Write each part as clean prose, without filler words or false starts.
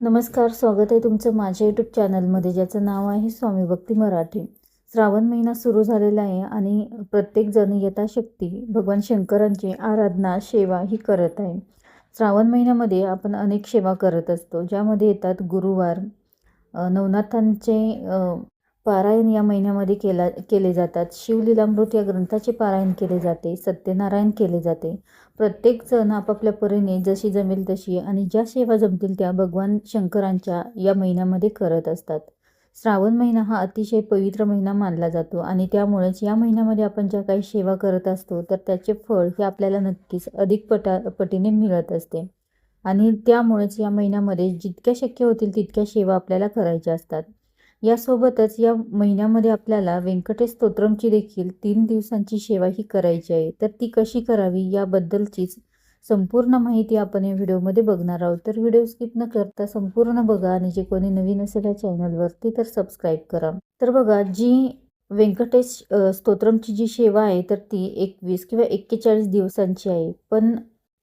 नमस्कार, स्वागत आहे तुमचं माझ्या यूट्यूब चॅनलमध्ये, ज्याचं नाव आहे स्वामी भक्ती मराठी. श्रावण महिना सुरू झालेला आहे आणि प्रत्येकजण यथाशक्ती भगवान शंकरांची आराधना, सेवा ही करत आहे. श्रावण महिन्यामध्ये आपण अनेक सेवा करत असतो, ज्यामध्ये येतात गुरुवार, नवनाथांचे पारायण या महिन्यामध्ये केले जातात. शिवलीलामृत या ग्रंथाचे पारायण केले जाते, सत्यनारायण केले जाते. प्रत्येकजण आपापल्या परीने जशी जमेल तशी आणि ज्या सेवा जमतील त्या भगवान शंकरांच्या या महिन्यामध्ये करत असतात. श्रावण महिना हा अतिशय पवित्र महिना मानला जातो आणि त्यामुळेच या महिन्यामध्ये आपण ज्या काही सेवा करत असतो तर त्याचे फळ हे आपल्याला नक्कीच अधिक पटीने मिळत असते. आणि त्यामुळेच या महिन्यामध्ये जितक्या शक्य होतील तितक्या सेवा आपल्याला करायच्या असतात. यासोबतच या महिन्यामध्ये आपल्याला व्यंकटेश स्तोत्रमची देखील 3 दिवसांची सेवा ही करायची आहे. तर ती कशी करावी याबद्दलचीच संपूर्ण माहिती आपण या व्हिडिओमध्ये बघणार आहोत. तर व्हिडिओ स्किप न करता संपूर्ण बघा आणि जे कोणी नवीन असेल या चॅनलवरती तर सबस्क्राईब करा. तर बघा, जी व्यंकटेश स्तोत्रमची जी सेवा आहे तर ती 21 किंवा 41 दिवसांची आहे. पण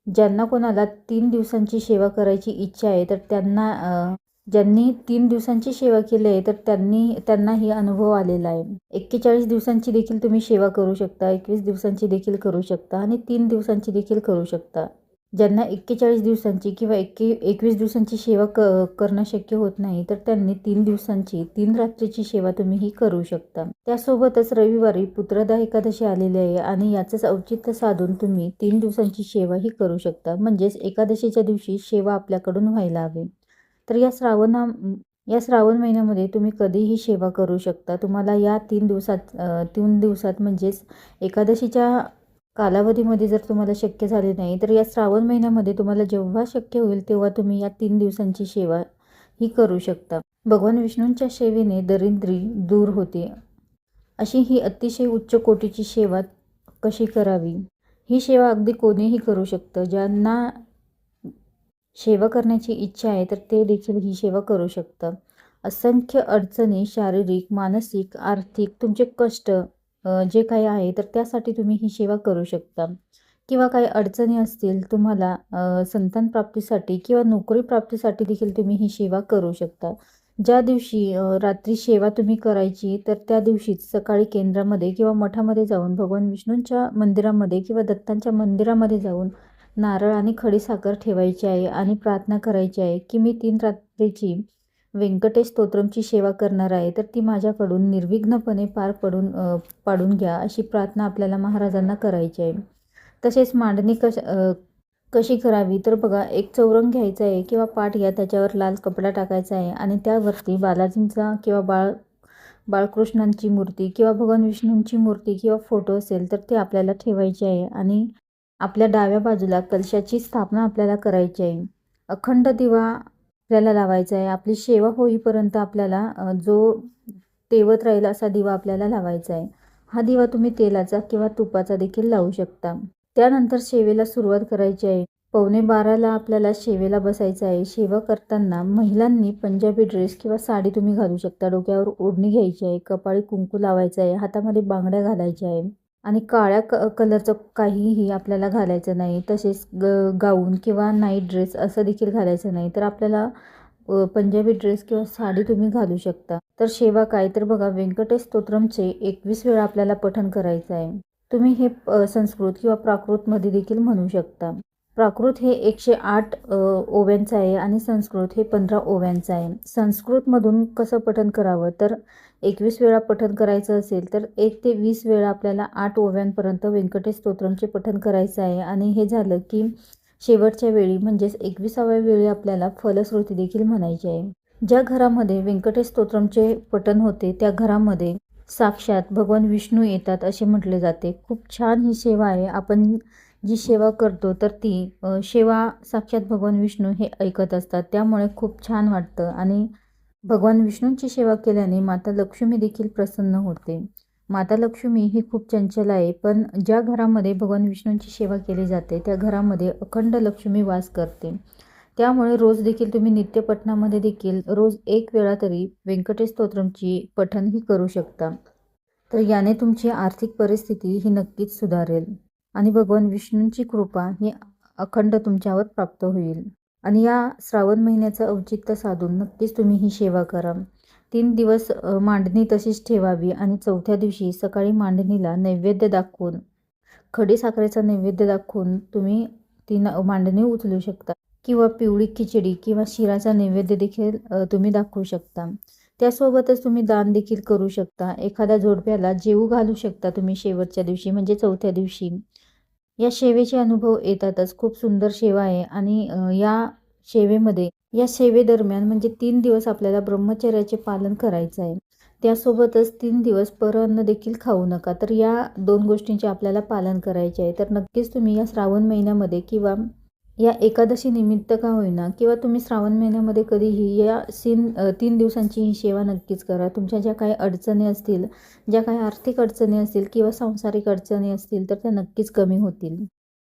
ज्यांना कोणाला 3 दिवसांची सेवा करायची इच्छा आहे तर ज्यांनी 3 दिवसांची सेवा केली आहे तर त्यांनाही अनुभव आलेला आहे. 41 दिवसांची देखील तुम्ही सेवा करू शकता, 21 दिवसांची देखील करू शकता आणि 3 दिवसांची देखील करू शकता. ज्यांना 41 दिवसांची किंवा 21 दिवसांची सेवा करणं शक्य होत नाही तर त्यांनी 3 दिवसांची 3 रात्रीची सेवा तुम्ही ही करू शकता. त्यासोबतच रविवारी पुत्रदा एकादशी आलेली आहे आणि याचंच औचित्य साधून तुम्ही 3 दिवसांची सेवा ही करू शकता. म्हणजेच एकादशीच्या दिवशी सेवा आपल्याकडून व्हायला हवी. तर या श्रावण महिन्यामध्ये तुम्ही कधीही सेवा करू शकता. तुम्हाला या 3 दिवसात म्हणजेच एकादशीच्या कालावधीमध्ये जर तुम्हाला शक्य झाले नाही तर या श्रावण महिन्यामध्ये तुम्हाला जेव्हा शक्य होईल तेव्हा तुम्ही या 3 दिवसांची सेवा ही करू शकता. भगवान विष्णूंच्या सेवेने दरिद्री दूर होते. अशी ही अतिशय उच्च कोटीची सेवा कशी करावी, ही सेवा अगदी कोणीही करू शकतं. ज्यांना सेवा करण्याची इच्छा आहे तर ते देखील ही सेवा करू शकतात. असंख्य अडचणी, शारीरिक, मानसिक, आर्थिक तुमचे कष्ट जे काही आहे तर त्यासाठी तुम्ही ही सेवा करू शकता. किंवा काही अडचणी असतील तुम्हाला संतान प्राप्तीसाठी किंवा नोकरी प्राप्तीसाठी देखील तुम्ही ही सेवा करू शकता. ज्या दिवशी रात्री सेवा तुम्ही करायची तर त्या दिवशीच सकाळी केंद्रामध्ये किंवा मठामध्ये जाऊन भगवान विष्णूंच्या मंदिरामध्ये किंवा दत्तांच्या मंदिरामध्ये जाऊन नारळ आणि खडीसाखर ठेवायची आहे आणि प्रार्थना करायची आहे की मी 3 रात्रीची व्यंकटेश स्तोत्रमची सेवा करणार आहे, तर ती माझ्याकडून निर्विघ्नपणे पाडून घ्या, अशी प्रार्थना आपल्याला महाराजांना करायची आहे. तसेच मांडणी कशी करावी, तर बघा, एक चौरंग घ्यायचा आहे किंवा पाट घ्या, त्याच्यावर लाल कपडा टाकायचा आहे आणि त्यावरती बालाजींचा किंवा बाळकृष्णांची मूर्ती किंवा भगवान विष्णूंची मूर्ती किंवा फोटो असेल तर ते आपल्याला ठेवायचे आहे आणि आपल्या डाव्या बाजूला कलशाची स्थापना आपल्याला करायची आहे. अखंड दिवा आपल्याला लावायचा आहे. आपली सेवा होईपर्यंत आपल्याला जो तेवत राहील असा दिवा आपल्याला लावायचा आहे. हा दिवा तुम्ही तेलाचा किंवा तुपाचा देखील लावू शकता. त्यानंतर सेवेला सुरुवात करायची आहे. 11:45ला आपल्याला सेवेला बसायचं आहे. सेवा करताना महिलांनी पंजाबी ड्रेस किंवा साडी तुम्ही घालू शकता. डोक्यावर ओढणी घ्यायची आहे, कपाळी कुंकू लावायचं आहे, हातामध्ये बांगड्या घालायच्या आहे आणि काळ्या कलरचं काहीही आपल्याला घालायचं नाही. तसेच गाऊन किंवा नाईट ड्रेस असं देखील घालायचं नाही. तर आपल्याला पंजाबी ड्रेस किंवा साडी तुम्ही घालू शकता. तर सेवा काय, तर बघा, व्यंकटेश स्तोत्रमचे 21 वेळा आपल्याला पठण करायचं आहे. तुम्ही हे संस्कृत किंवा प्राकृतमध्ये देखील म्हणू शकता. प्राकृत हे 108 ओव्यांचं आहे आणि संस्कृत हे 15 ओव्यांचं आहे. संस्कृतमधून कसं पठण करावं, तर 21 वेळा पठण करायचं असेल तर 1 ते 20 वेळा आपल्याला 8 ओव्यांपर्यंत व्यंकटेश स्तोत्रमचे पठण करायचं आहे आणि हे झालं की शेवटच्या वेळी म्हणजेच 21व्या वेळी आपल्याला फलश्रुती देखील म्हणायची आहे. ज्या घरामध्ये व्यंकटेश स्तोत्रमचे पठण होते त्या घरामध्ये साक्षात भगवान विष्णू येतात असे म्हटले जाते. खूप छान ही सेवा आहे. आपण जी सेवा करतो तर ती सेवा साक्षात भगवान विष्णू हे ऐकत असतात. त्यामुळे खूप छान वाटतं आणि भगवान विष्णूंची सेवा केल्याने माता लक्ष्मी देखील प्रसन्न होते. माता लक्ष्मी ही खूप चंचल आहे, पण ज्या घरामध्ये भगवान विष्णूंची सेवा केली जाते त्या घरामध्ये अखंड लक्ष्मी वास करते. त्यामुळे रोज देखील तुम्ही नित्यपठणामध्ये देखील रोज 1 वेळा तरी व्यंकटेश स्तोत्रमची पठण ही करू शकता. तर याने तुमची आर्थिक परिस्थिती ही नक्कीच सुधारेल आणि भगवान विष्णूंची कृपा ही अखंड तुमच्यावर प्राप्त होईल. आणि या श्रावण महिन्याचं औचित्य साधून नक्कीच तुम्ही ही सेवा करा. 3 दिवस मांडणी तशीच ठेवावी आणि चौथ्या दिवशी सकाळी मांडणीला नैवेद्य दाखवून, खडीसाखरेचा नैवेद्य दाखवून तुम्ही ती मांडणी उचलू शकता किंवा पिवळी खिचडी किंवा शिराचा नैवेद्य देखील तुम्ही दाखवू शकता. त्यासोबतच तुम्ही दान देखील करू शकता. एखाद्या जोडप्याला जेवू घालू शकता तुम्ही शेवटच्या दिवशी म्हणजे चौथ्या दिवशी. या सेवेचे अनुभव येतातच. खूप सुंदर सेवा आहे आणि या सेवेदरम्यान म्हणजे 3 दिवस आपल्याला ब्रह्मचर्याचे पालन करायचं आहे. त्यासोबतच 3 दिवस परअन्न देखील खाऊ नका. तर या 2 गोष्टींचे आपल्याला पालन करायचे आहे. तर नक्कीच तुम्ही या श्रावण महिन्यामध्ये किंवा या एकादशी निमित्त का होईना किंवा तुम्ही श्रावण महिन्यामध्ये कधीही 3 दिवसांची ही सेवा नक्कीच करा. तुमच्या ज्या काही अडचणी असतील, ज्या काही आर्थिक अडचणी असतील किंवा सांसारिक अडचणी असतील तर त्या नक्कीच कमी होतील.